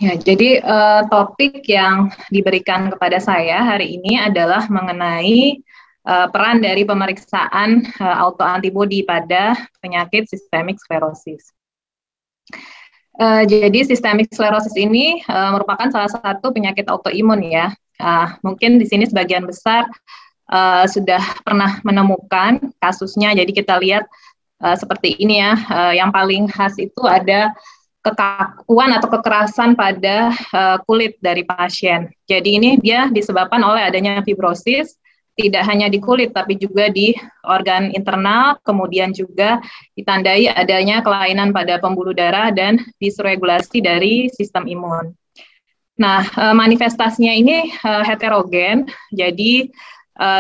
Ya, jadi topik yang diberikan kepada saya hari ini adalah mengenai peran dari pemeriksaan autoantibodi pada penyakit sistemik sklerosis. Jadi sistemik sklerosis ini merupakan salah satu penyakit autoimun ya. Mungkin di sini sebagian besar sudah pernah menemukan kasusnya. Jadi kita lihat seperti ini ya. Yang paling khas itu ada kekakuan atau kekerasan pada kulit dari pasien. Jadi ini dia disebabkan oleh adanya fibrosis, tidak hanya di kulit tapi juga di organ internal, kemudian juga ditandai adanya kelainan pada pembuluh darah dan disregulasi dari sistem imun. Nah, manifestasinya ini heterogen, jadi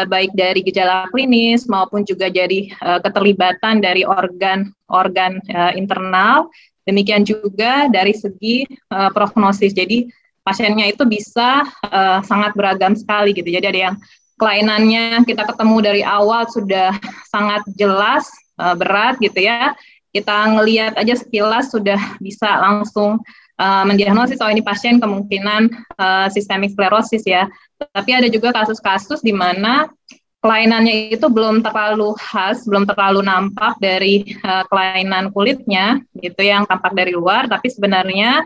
baik dari gejala klinis maupun juga dari keterlibatan dari organ-organ internal. Demikian juga dari segi prognosis, jadi pasiennya itu bisa sangat beragam sekali gitu. Jadi ada yang kelainannya kita ketemu dari awal sudah sangat jelas berat gitu ya. Kita ngelihat aja sekilas sudah bisa langsung mendiagnosis ini pasien kemungkinan sistemik sklerosis ya. Tapi ada juga kasus-kasus di mana kelainannya itu belum terlalu khas, belum terlalu nampak dari kelainan kulitnya, gitu yang tampak dari luar, tapi sebenarnya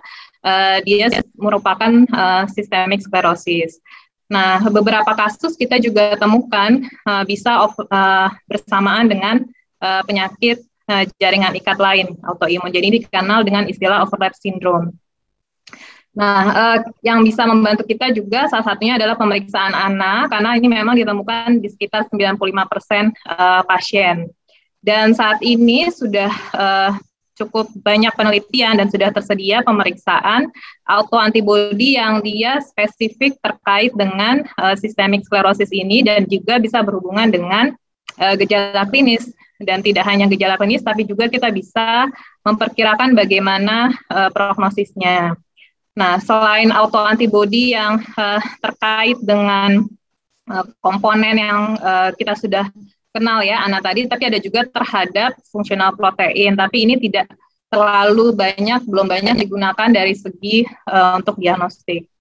dia merupakan sistemik sklerosis. Nah, beberapa kasus kita juga temukan bisa bersamaan dengan penyakit jaringan ikat lain autoimun. Jadi ini dikenal dengan istilah overlap syndrome. Nah, yang bisa membantu kita juga salah satunya adalah pemeriksaan ANA, karena ini memang ditemukan di sekitar 95% pasien. Dan saat ini sudah cukup banyak penelitian dan sudah tersedia pemeriksaan autoantibodi yang dia spesifik terkait dengan sistemik sklerosis ini dan juga bisa berhubungan dengan gejala klinis. Dan tidak hanya gejala klinis, tapi juga kita bisa memperkirakan bagaimana prognosisnya. Nah, selain autoantibodi yang terkait dengan komponen yang kita sudah kenal ya, ANA tadi, tapi ada juga terhadap fungsional protein, tapi ini tidak terlalu banyak, belum banyak digunakan dari segi untuk diagnostik.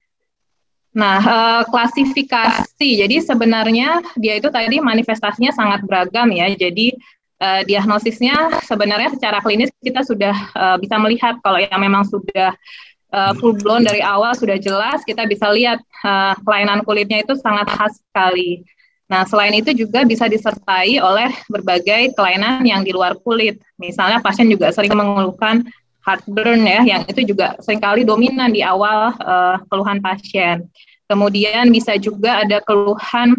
Nah, klasifikasi, jadi sebenarnya dia itu tadi manifestasinya sangat beragam ya, jadi diagnosisnya sebenarnya secara klinis kita sudah bisa melihat kalau yang memang sudah full blown dari awal sudah jelas, kita bisa lihat kelainan kulitnya itu sangat khas sekali. Nah, selain itu juga bisa disertai oleh berbagai kelainan yang di luar kulit. Misalnya pasien juga sering mengeluhkan heartburn ya, yang itu juga seringkali dominan di awal keluhan pasien. Kemudian bisa juga ada keluhan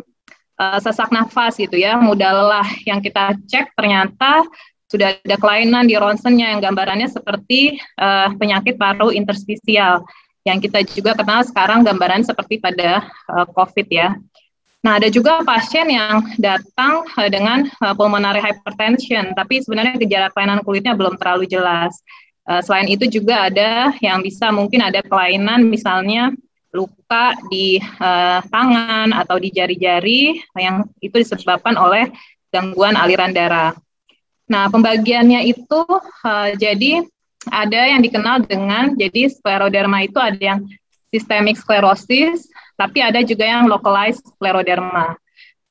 sesak nafas gitu ya, mudah lelah, yang kita cek ternyata sudah ada kelainan di ronsennya yang gambarannya seperti penyakit paru interstisial yang kita juga kenal sekarang gambaran seperti pada COVID ya. Nah, ada juga pasien yang datang dengan pulmonary hypertension, tapi sebenarnya gejala kelainan kulitnya belum terlalu jelas. Selain itu juga ada yang bisa mungkin ada kelainan misalnya luka di tangan atau di jari-jari yang itu disebabkan oleh gangguan aliran darah. Nah, pembagiannya itu jadi ada yang dikenal dengan, jadi skleroderma itu ada yang systemic sclerosis, tapi ada juga yang localized scleroderma.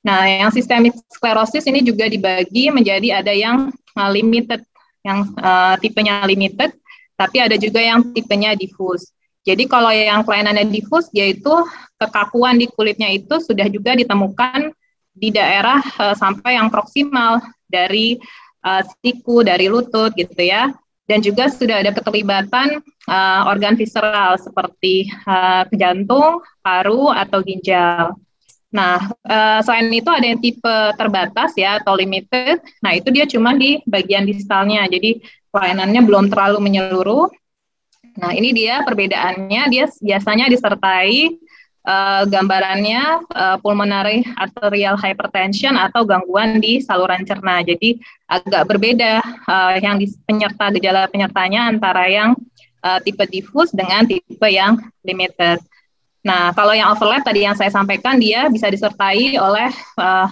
Nah, yang systemic sclerosis ini juga dibagi menjadi ada yang limited, yang tipenya limited, tapi ada juga yang tipenya diffuse. Jadi kalau yang kelainannya diffuse, yaitu kekakuan di kulitnya itu sudah juga ditemukan di daerah sampai yang proksimal dari siku, dari lutut gitu ya, dan juga sudah ada keterlibatan organ visceral seperti jantung, paru, atau ginjal. Nah, selain itu ada yang tipe terbatas ya, atau limited, nah itu dia cuma di bagian distalnya, jadi kelainannya belum terlalu menyeluruh. Nah, ini dia perbedaannya, dia biasanya disertai gambarannya pulmonary arterial hypertension atau gangguan di saluran cerna. Jadi agak berbeda yang penyerta gejala penyertanya antara yang tipe diffuse dengan tipe yang limited. Nah, kalau yang overlap tadi yang saya sampaikan dia bisa disertai oleh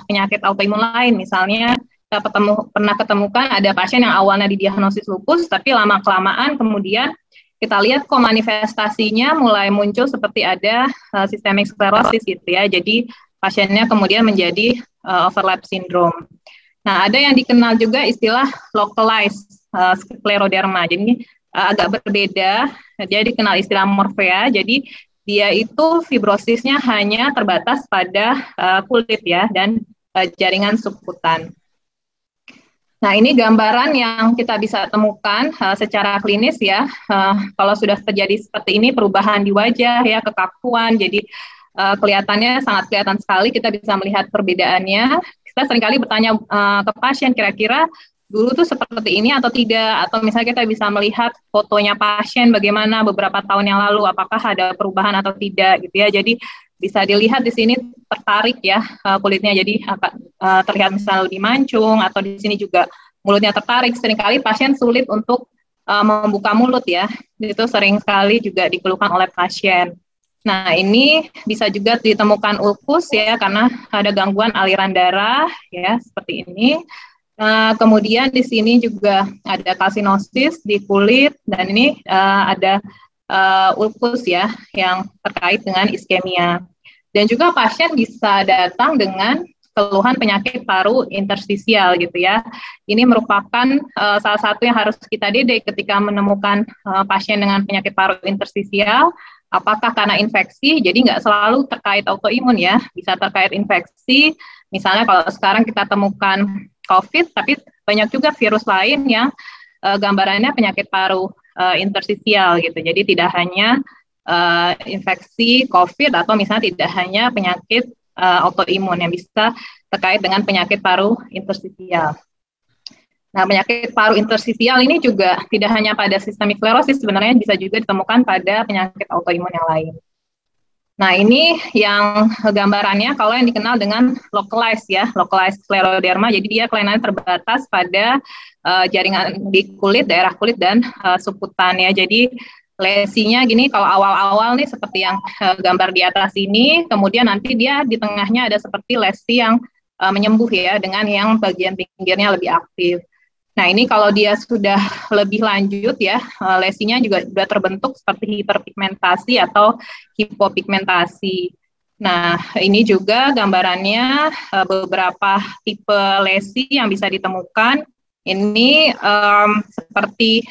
penyakit autoimun lain. Misalnya kita pernah ketemukan ada pasien yang awalnya didiagnosis lupus, tapi lama-kelamaan kemudian kita lihat kok manifestasinya mulai muncul seperti ada systemic sclerosis gitu ya. Jadi pasiennya kemudian menjadi overlap syndrome. Nah, ada yang dikenal juga istilah localized scleroderma. Jadi agak berbeda. Dia dikenal istilah morphea. Jadi dia itu fibrosisnya hanya terbatas pada kulit ya dan jaringan subkutan. Nah, ini gambaran yang kita bisa temukan secara klinis ya. Kalau sudah terjadi seperti ini, perubahan di wajah ya, kekakuan, jadi kelihatannya sangat kelihatan sekali, kita bisa melihat perbedaannya. Kita seringkali bertanya ke pasien, kira-kira dulu tuh seperti ini atau tidak, atau misalnya kita bisa melihat fotonya pasien bagaimana beberapa tahun yang lalu, apakah ada perubahan atau tidak gitu ya. Jadi bisa dilihat di sini tertarik ya kulitnya, jadi terlihat misalnya lebih mancung, atau di sini juga mulutnya tertarik. Seringkali pasien sulit untuk membuka mulut ya, itu sering sekali juga dikeluhkan oleh pasien. Nah, ini bisa juga ditemukan ulkus ya, karena ada gangguan aliran darah ya, seperti ini. Kemudian di sini juga ada kalsinosis di kulit, dan ini ada ulkus ya, yang terkait dengan iskemia. Dan juga pasien bisa datang dengan keluhan penyakit paru interstisial gitu ya. Ini merupakan salah satu yang harus kita didik ketika menemukan pasien dengan penyakit paru interstisial. Apakah karena infeksi? Jadi nggak selalu terkait autoimun ya, bisa terkait infeksi. Misalnya kalau sekarang kita temukan COVID, tapi banyak juga virus lain yang gambarannya penyakit paru interstisial gitu. Jadi tidak hanya infeksi COVID, atau misalnya tidak hanya penyakit autoimun yang bisa terkait dengan penyakit paru interstisial. Nah, penyakit paru interstisial ini juga tidak hanya pada systemic sclerosis, sebenarnya bisa juga ditemukan pada penyakit autoimun yang lain. Nah, ini yang gambarannya kalau yang dikenal dengan localized ya, localized scleroderma. Jadi dia kelainannya terbatas pada jaringan di kulit, daerah kulit dan subkutan ya. Jadi lesinya gini, kalau awal-awal nih seperti yang gambar di atas ini, kemudian nanti dia di tengahnya ada seperti lesi yang menyembuh ya, dengan yang bagian pinggirnya lebih aktif. Nah, ini kalau dia sudah lebih lanjut ya, lesinya juga sudah terbentuk seperti hiperpigmentasi atau hipopigmentasi. Nah, ini juga gambarannya beberapa tipe lesi yang bisa ditemukan. Ini seperti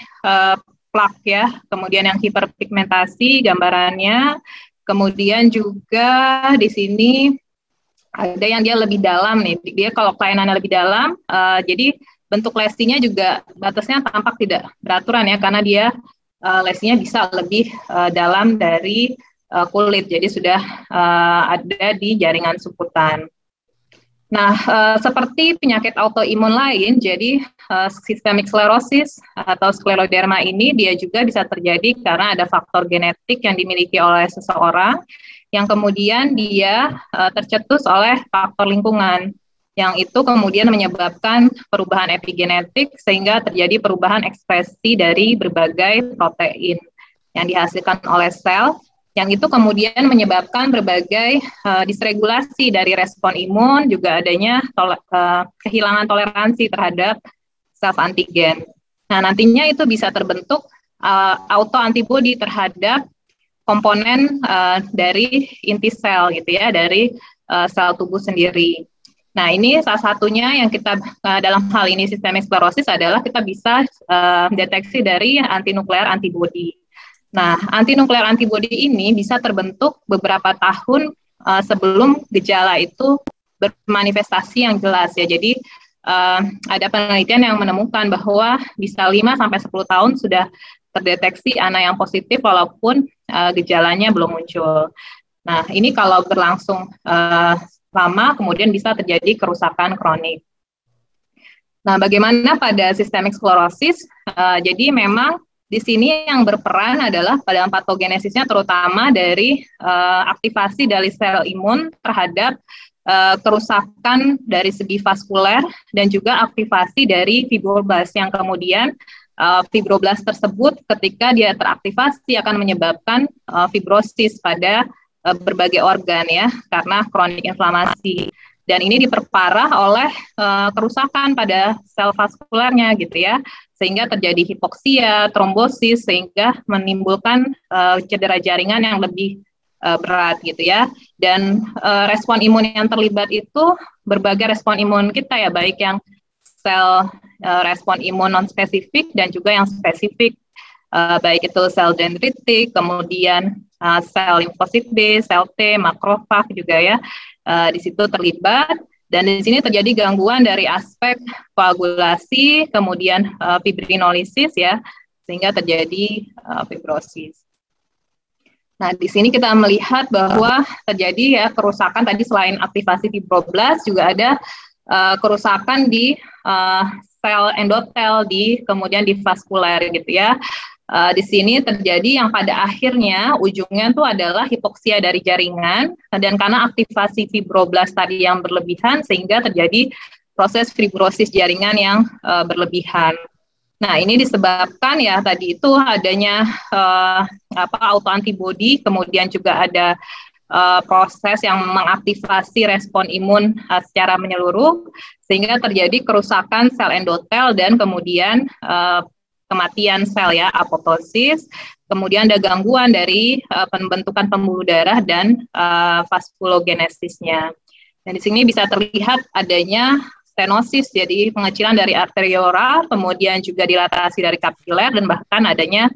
plak ya, kemudian yang hiperpigmentasi gambarannya, kemudian juga di sini ada yang dia lebih dalam nih, dia kalau kelainannya lebih dalam, jadi bentuk lesinya juga batasnya tampak tidak beraturan ya, karena dia lesinya bisa lebih dalam dari kulit, jadi sudah ada di jaringan subkutan. Nah, seperti penyakit autoimun lain, jadi systemic sclerosis atau scleroderma ini dia juga bisa terjadi karena ada faktor genetik yang dimiliki oleh seseorang, yang kemudian dia tercetus oleh faktor lingkungan, yang itu kemudian menyebabkan perubahan epigenetik sehingga terjadi perubahan ekspresi dari berbagai protein yang dihasilkan oleh sel, yang itu kemudian menyebabkan berbagai disregulasi dari respon imun, juga adanya kehilangan toleransi terhadap self antigen. Nah, nantinya itu bisa terbentuk autoantibody terhadap komponen dari inti sel gitu ya, dari sel tubuh sendiri. Nah, ini salah satunya yang kita dalam hal ini systemic sclerosis adalah kita bisa deteksi dari antinuklear antibody. Nah, antinuklear antibody ini bisa terbentuk beberapa tahun sebelum gejala itu bermanifestasi yang jelas ya. Jadi ada penelitian yang menemukan bahwa bisa 5-10 tahun sudah terdeteksi anak yang positif walaupun gejalanya belum muncul. Nah, ini kalau berlangsung lama kemudian bisa terjadi kerusakan kronik. Nah, bagaimana pada systemic sclerosis? Jadi memang di sini yang berperan adalah pada patogenesisnya, terutama dari aktivasi dari sel imun terhadap kerusakan dari segi vaskuler, dan juga aktivasi dari fibroblast, yang kemudian fibroblast tersebut ketika dia teraktivasi akan menyebabkan fibrosis pada berbagai organ ya, karena kronik inflamasi. Dan ini diperparah oleh kerusakan pada sel vaskulernya gitu ya, sehingga terjadi hipoksia, trombosis, sehingga menimbulkan cedera jaringan yang lebih berat gitu ya. Dan respon imun yang terlibat itu berbagai respon imun kita ya, baik yang sel respon imun non spesifik dan juga yang spesifik, baik itu sel dendritik, kemudian sel limfosit B, sel T, makrofag juga ya, di situ terlibat. Dan di sini terjadi gangguan dari aspek koagulasi, kemudian fibrinolisis ya, sehingga terjadi fibrosis. Nah, di sini kita melihat bahwa terjadi ya kerusakan tadi, selain aktivasi fibroblast juga ada kerusakan di sel endotel, kemudian di vaskuler gitu ya. Di sini terjadi yang pada akhirnya ujungnya itu adalah hipoksia dari jaringan, dan karena aktivasi fibroblast tadi yang berlebihan sehingga terjadi proses fibrosis jaringan yang berlebihan. Nah, ini disebabkan ya tadi itu adanya autoantibody, kemudian juga ada proses yang mengaktifasi respon imun secara menyeluruh, sehingga terjadi kerusakan sel endotel dan kemudian kematian sel ya, apoptosis. Kemudian ada gangguan dari pembentukan pembuluh darah dan vaskulogenesisnya. Dan di sini bisa terlihat adanya stenosis, jadi pengecilan dari arteriola, kemudian juga dilatasi dari kapiler, dan bahkan adanya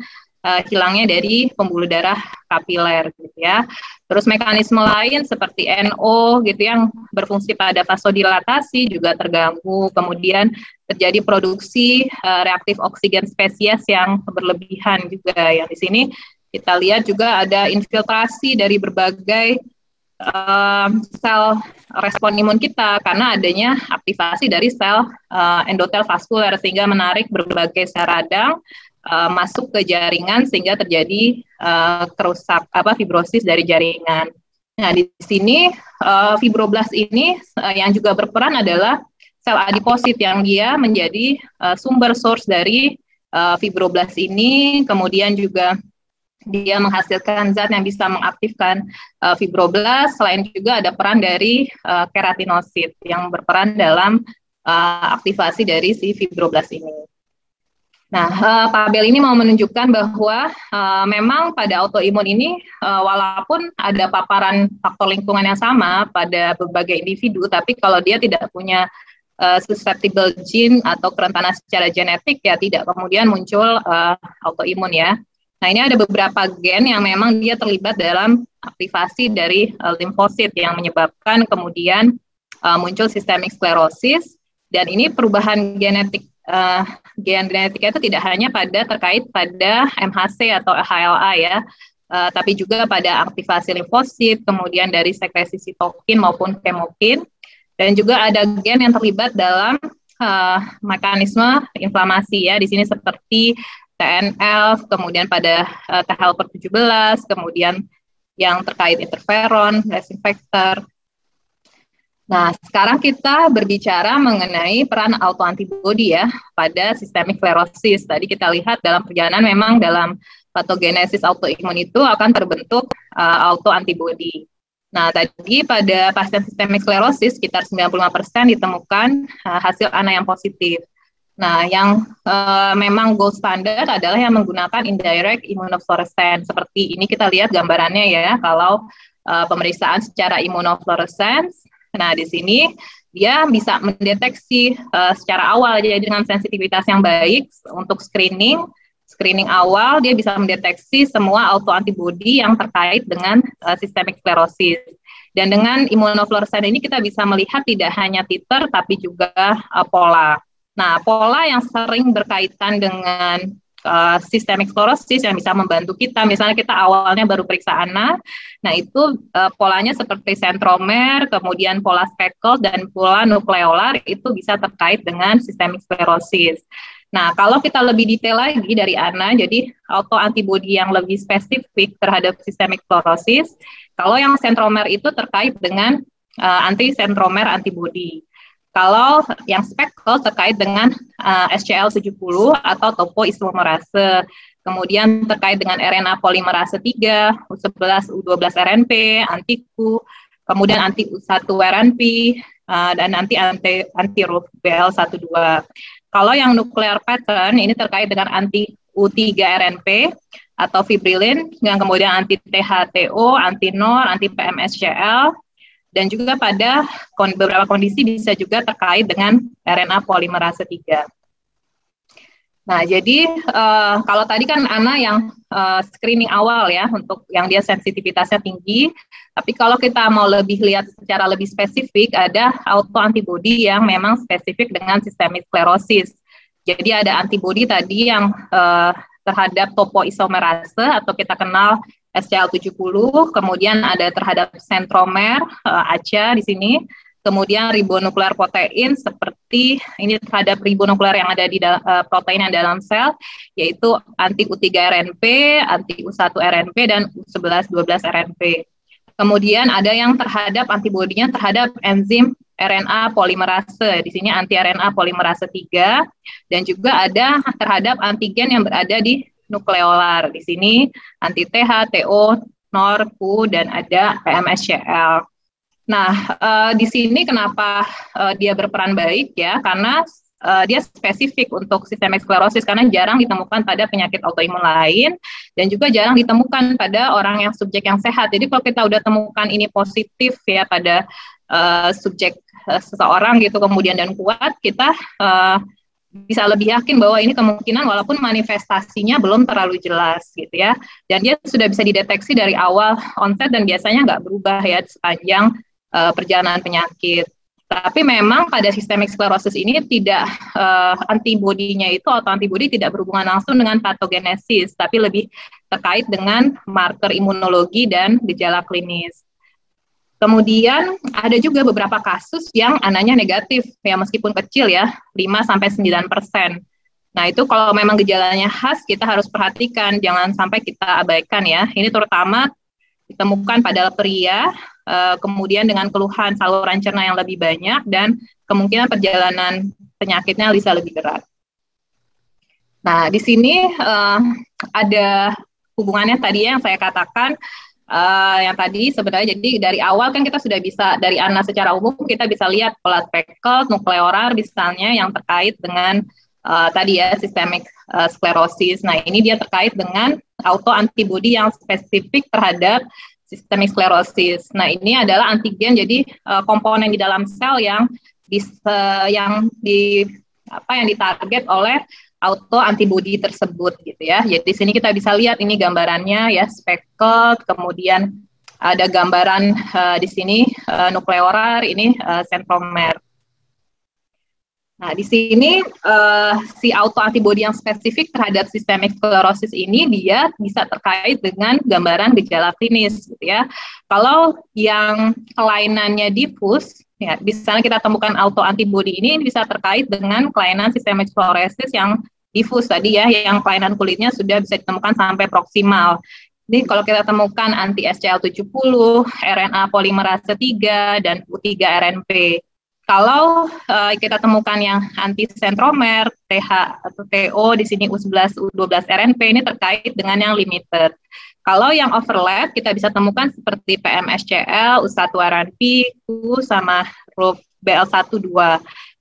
hilangnya dari pembuluh darah kapiler gitu ya. Terus mekanisme lain seperti NO gitu yang berfungsi pada vasodilatasi juga terganggu. Kemudian terjadi produksi reaktif oksigen spesies yang berlebihan juga. Yang di sini kita lihat juga ada infiltrasi dari berbagai sel respon imun kita karena adanya aktivasi dari sel endotel vaskuler, sehingga menarik berbagai sel radang masuk ke jaringan sehingga terjadi fibrosis dari jaringan. Nah, di sini fibroblast ini yang juga berperan adalah sel adiposit yang dia menjadi sumber source dari fibroblast ini, kemudian juga dia menghasilkan zat yang bisa mengaktifkan fibroblast. Selain juga ada peran dari keratinosit yang berperan dalam aktivasi dari si fibroblast ini. Nah, tabel ini mau menunjukkan bahwa memang pada autoimun ini walaupun ada paparan faktor lingkungan yang sama pada berbagai individu, tapi kalau dia tidak punya susceptible gene atau kerentanan secara genetik ya tidak kemudian muncul autoimun ya. Nah, ini ada beberapa gen yang memang dia terlibat dalam aktivasi dari limfosit yang menyebabkan kemudian muncul systemic sclerosis. Dan ini perubahan genetik gen genetika itu tidak hanya terkait pada MHC atau HLA ya, tapi juga pada aktivasi limfosit, kemudian dari sekresi sitokin maupun kemokin, dan juga ada gen yang terlibat dalam mekanisme inflamasi ya. Di sini seperti TNF, kemudian pada T helper 17, kemudian yang terkait interferon, lysing factor. Nah, sekarang kita berbicara mengenai peran autoantibody ya pada systemic sclerosis. Tadi kita lihat dalam perjalanan memang dalam patogenesis autoimun itu akan terbentuk autoantibody. Nah, tadi pada pasien systemic sclerosis sekitar 95% ditemukan hasil ANA yang positif. Nah, yang memang gold standard adalah yang menggunakan indirect immunofluorescence. Seperti ini kita lihat gambarannya ya, kalau pemeriksaan secara immunofluorescence. Nah, di sini dia bisa mendeteksi secara awal, jadi dengan sensitivitas yang baik untuk screening awal, dia bisa mendeteksi semua autoantibody yang terkait dengan systemic sclerosis. Dan dengan immunofluorescence ini kita bisa melihat tidak hanya titer, tapi juga pola. Nah, pola yang sering berkaitan dengan systemic sclerosis yang bisa membantu kita, misalnya kita awalnya baru periksa ANA, nah itu polanya seperti sentromer, kemudian pola speckle, dan pola nukleolar itu bisa terkait dengan systemic sclerosis. Nah, kalau kita lebih detail lagi dari ANA, jadi autoantibody yang lebih spesifik terhadap systemic sclerosis, kalau yang sentromer itu terkait dengan anti-sentromer antibody. Kalau yang speckle terkait dengan SCL70 atau topoisomerase, kemudian terkait dengan RNA polimerase 3, U11, U12 RNP, anti-Q, kemudian anti U1 RNP, dan anti-RUF BL12. Kalau yang nuclear pattern ini terkait dengan anti U3-RNP atau fibrilin, yang kemudian anti THTO, anti NOR, anti PMSCL, dan juga pada beberapa kondisi bisa juga terkait dengan RNA polimerase 3. Nah, jadi kalau tadi kan Ana yang screening awal ya, untuk yang dia sensitivitasnya tinggi, tapi kalau kita mau lebih lihat secara lebih spesifik, ada autoantibody yang memang spesifik dengan sistemik sklerosis. Jadi ada antibody tadi yang terhadap topoisomerase atau kita kenal SCL70, kemudian ada terhadap sentromer, ACA di sini, kemudian ribonuklear protein seperti ini terhadap ribonuklear yang ada di protein yang dalam sel, yaitu anti U3-RNP, anti U1-RNP, dan U11-12-RNP. Kemudian ada yang terhadap antibodinya terhadap enzim RNA polimerase, di sini anti RNA polimerase 3, dan juga ada terhadap antigen yang berada di nukleolar, di sini anti TH, TO, NOR, Q, dan ada PMSCL. Nah, di sini kenapa dia berperan baik ya, karena dia spesifik untuk sistemik sklerosis, karena jarang ditemukan pada penyakit autoimun lain, dan juga jarang ditemukan pada orang yang subjek yang sehat. Jadi kalau kita udah temukan ini positif ya pada subjek seseorang gitu, kemudian dan kuat, kita bisa lebih yakin bahwa ini kemungkinan walaupun manifestasinya belum terlalu jelas gitu ya, dan dia sudah bisa dideteksi dari awal onset dan biasanya nggak berubah ya sepanjang perjalanan penyakit. Tapi memang pada sistemik sklerosis ini tidak antibodinya itu autoantibody tidak berhubungan langsung dengan patogenesis, tapi lebih terkait dengan marker imunologi dan gejala klinis. Kemudian ada juga beberapa kasus yang ananya negatif ya, meskipun kecil ya, 5-9%. Nah, itu kalau memang gejalanya khas kita harus perhatikan, jangan sampai kita abaikan ya. Ini terutama ditemukan pada pria, kemudian dengan keluhan saluran cerna yang lebih banyak, dan kemungkinan perjalanan penyakitnya bisa lebih berat. Nah, di sini ada hubungannya tadi yang saya katakan, yang tadi sebenarnya jadi dari awal kan kita sudah bisa, dari ANA secara umum kita bisa lihat pola speckle, nukleolar misalnya yang terkait dengan tadi ya sistemik sklerosis. Nah, ini dia terkait dengan autoantibody yang spesifik terhadap sistemik sklerosis. Nah, ini adalah antigen, jadi komponen di dalam sel yang ditarget oleh autoantibody tersebut gitu ya. Jadi di sini kita bisa lihat ini gambarannya ya, speckle, kemudian ada gambaran di sini nukleolar, ini sentromer. Nah, di sini si autoantibody yang spesifik terhadap sistemik sklerosis ini dia bisa terkait dengan gambaran gejala klinis gitu ya. Kalau yang kelainannya difus, ya, misalnya kita temukan autoantibody ini bisa terkait dengan kelainan sistemik sklerosis yang difus tadi ya, yang kelainan kulitnya sudah bisa ditemukan sampai proksimal. Jadi kalau kita temukan anti SCL70, RNA polimerase 3, dan U3-RNP. Kalau kita temukan yang anti sentromer, TH atau TO, di sini U11, U12-RNP, ini terkait dengan yang limited. Kalau yang overlap, kita bisa temukan seperti PMSCL, U1-RNP, Q, sama RUF BL1-2.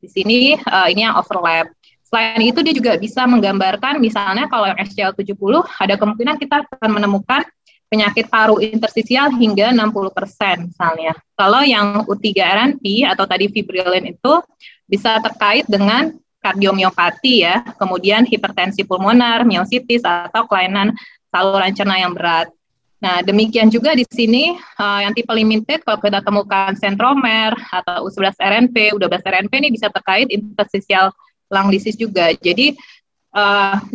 Di sini ini yang overlap. Selain itu, dia juga bisa menggambarkan, misalnya kalau yang SCL70, ada kemungkinan kita akan menemukan penyakit paru interstisial hingga 60% misalnya. Kalau yang U3-RNP atau tadi fibrilin itu bisa terkait dengan kardiomiopati ya, kemudian hipertensi pulmonar, miositis, atau kelainan saluran cerna yang berat. Nah, demikian juga di sini yang tipe limited, kalau kita temukan sentromer atau U11-RNP, U12-RNP ini bisa terkait interstisial lung disease juga. Jadi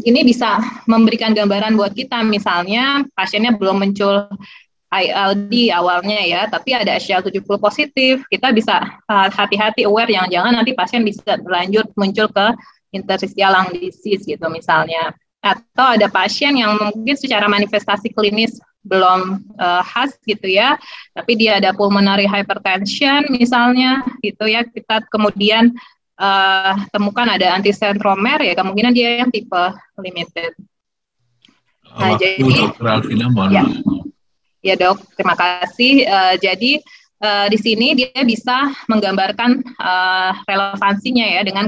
ini bisa memberikan gambaran buat kita, misalnya pasiennya belum muncul ILD awalnya ya, tapi ada SCL70 positif, kita bisa hati-hati aware, jangan-jangan nanti pasien bisa berlanjut muncul ke interstitial lung disease gitu misalnya. Atau ada pasien yang mungkin secara manifestasi klinis belum khas gitu ya, tapi dia ada pulmonary hypertension misalnya gitu ya, kita kemudian temukan ada antisentromer ya, kemungkinan dia yang tipe limited. Nah, jadi Dr. Alvina, mohon ya, ya dok, terima kasih. Jadi di sini dia bisa menggambarkan relevansinya ya dengan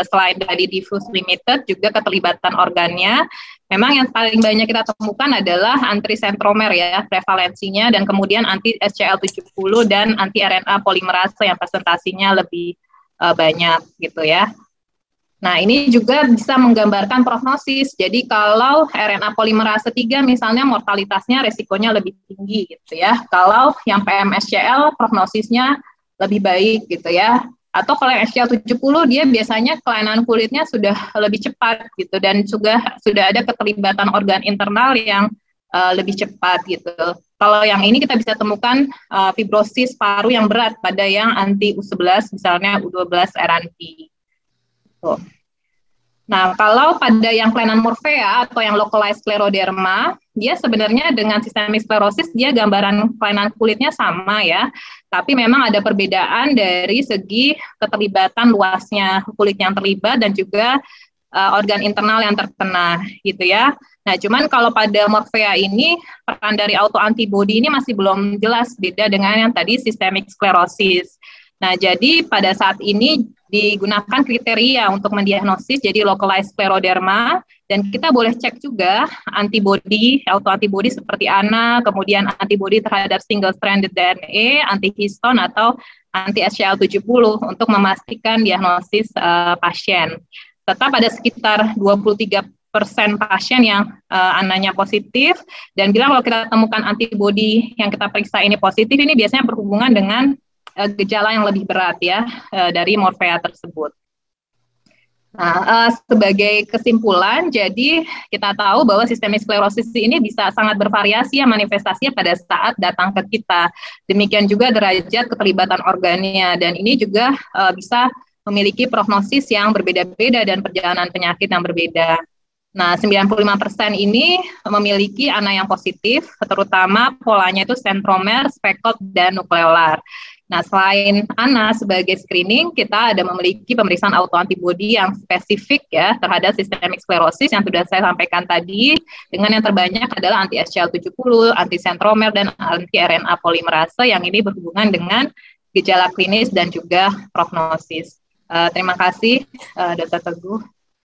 selain dari diffuse limited juga keterlibatan organnya. Memang yang paling banyak kita temukan adalah antisentromer ya prevalensinya, dan kemudian anti SCL70 dan anti RNA polimerase yang presentasinya lebih banyak gitu ya. Nah, ini juga bisa menggambarkan prognosis. Jadi kalau RNA polimerase 3 misalnya mortalitasnya resikonya lebih tinggi gitu ya. Kalau yang PMSCL prognosisnya lebih baik gitu ya. Atau kalau yang SCL70 dia biasanya kelainan kulitnya sudah lebih cepat gitu, dan juga sudah ada keterlibatan organ internal yang lebih cepat gitu. Kalau yang ini kita bisa temukan fibrosis paru yang berat pada yang anti U11 misalnya U12 RNP. Tuh. Nah, kalau pada yang kelainan morphea atau yang localized scleroderma, dia sebenarnya dengan systemic sclerosis dia gambaran kelainan kulitnya sama ya, tapi memang ada perbedaan dari segi keterlibatan luasnya kulit yang terlibat dan juga organ internal yang terkena gitu ya. Nah, cuman kalau pada morphea ini peran dari autoantibody ini masih belum jelas, beda dengan yang tadi systemic sclerosis. Nah, jadi pada saat ini digunakan kriteria untuk mendiagnosis, jadi localized scleroderma, dan kita boleh cek juga antibody, autoantibody seperti ANA, kemudian antibody terhadap single-stranded DNA, antihiston, atau anti-SCL70 untuk memastikan diagnosis pasien. Tetap ada sekitar 23% pasien yang ANA-nya positif, dan bila kalau kita temukan antibody yang kita periksa ini positif, ini biasanya berhubungan dengan gejala yang lebih berat ya dari morphea tersebut. Nah, sebagai kesimpulan, jadi kita tahu bahwa sistemik sklerosis ini bisa sangat bervariasi ya manifestasinya pada saat datang ke kita. Demikian juga derajat keterlibatan organnya, dan ini juga bisa memiliki prognosis yang berbeda-beda dan perjalanan penyakit yang berbeda. Nah, 95% ini memiliki ANA yang positif, terutama polanya itu sentromer, speckled, dan nukleolar. Nah, selain ANA sebagai screening, kita ada memiliki pemeriksaan autoantibody yang spesifik ya terhadap systemic sclerosis yang sudah saya sampaikan tadi, dengan yang terbanyak adalah anti-SCL70, anti-sentromer, dan anti-RNA polimerase yang ini berhubungan dengan gejala klinis dan juga prognosis. Terima kasih, Dr. Teguh.